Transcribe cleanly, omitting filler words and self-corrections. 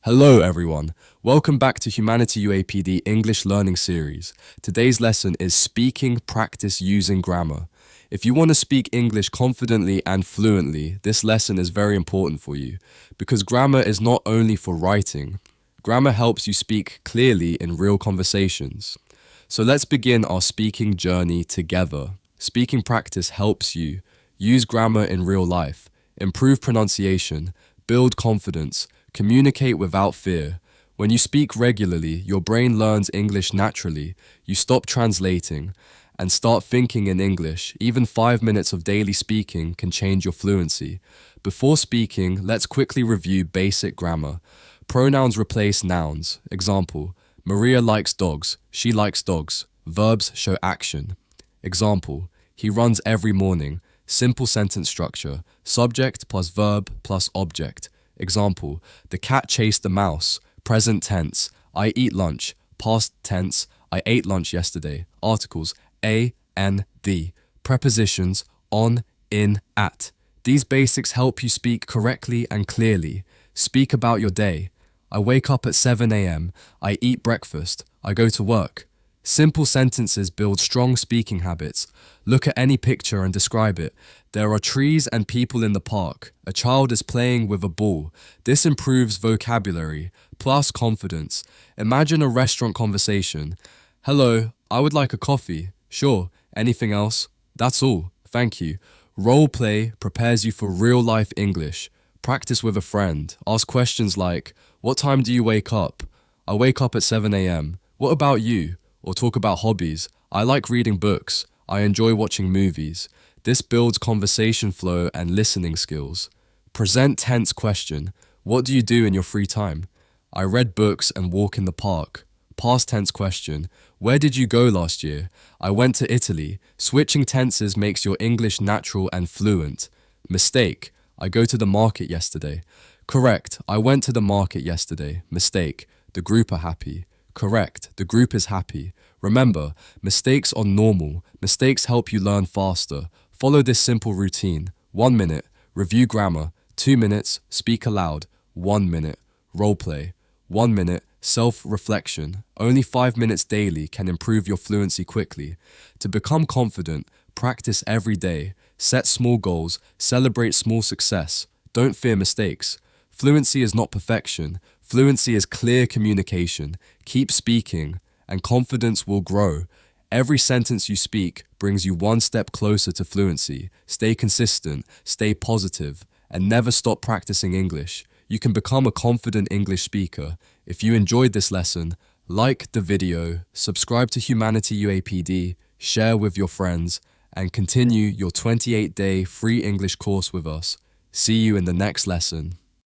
Hello everyone, welcome back to HUMANITYUAPD English Learning Series. Today's lesson is Speaking Practice Using Grammar. If you want to speak English confidently and fluently, this lesson is very important for you because grammar is not only for writing. Grammar helps you speak clearly in real conversations. So let's begin our speaking journey together. Speaking practice helps you use grammar in real life, improve pronunciation, build confidence, communicate without fear. When you speak regularly, your brain learns English naturally. You stop translating and start thinking in English. Even 5 minutes of daily speaking can change your fluency. Before speaking, let's quickly review basic grammar. Pronouns replace nouns. Example, Maria likes dogs. She likes dogs. Verbs show action. Example, he runs every morning. Simple sentence structure. Subject plus verb plus object. Example, the cat chased the mouse. Present tense, I eat lunch. Past tense, I ate lunch yesterday. Articles, a, n, the. Prepositions, on, in, at. These basics help you speak correctly and clearly. Speak about your day. I wake up at 7 a.m. I eat breakfast. I go to work. Simple sentences build strong speaking habits. Look at any picture and describe it. There are trees and people in the park. A child is playing with a ball. This improves vocabulary, plus confidence. Imagine a restaurant conversation. Hello, I would like a coffee. Sure, anything else? That's all, thank you. Role play prepares you for real-life English. Practice with a friend. Ask questions like, what time do you wake up? I wake up at 7 a.m. What about you? Or talk about hobbies. I like reading books. I enjoy watching movies. This builds conversation flow and listening skills. Present tense question. What do you do in your free time? I read books and walk in the park. Past tense question. Where did you go last year? I went to Italy. Switching tenses makes your English natural and fluent. Mistake. I go to the market yesterday. Correct. I went to the market yesterday. Mistake. The group are happy. Correct. The group is happy. Remember, mistakes are normal. Mistakes help you learn faster. Follow this simple routine. 1 minute, review grammar. 2 minutes, speak aloud. 1 minute, role play. 1 minute, self-reflection. Only 5 minutes daily can improve your fluency quickly. To become confident, practice every day. Set small goals. Celebrate small success. Don't fear mistakes. Fluency is not perfection. Fluency is clear communication. Keep speaking, and confidence will grow. Every sentence you speak brings you one step closer to fluency. Stay consistent, stay positive, and never stop practicing English. You can become a confident English speaker. If you enjoyed this lesson, like the video, subscribe to HUMANITYUAPD, share with your friends, and continue your 28-day free English course with us. See you in the next lesson.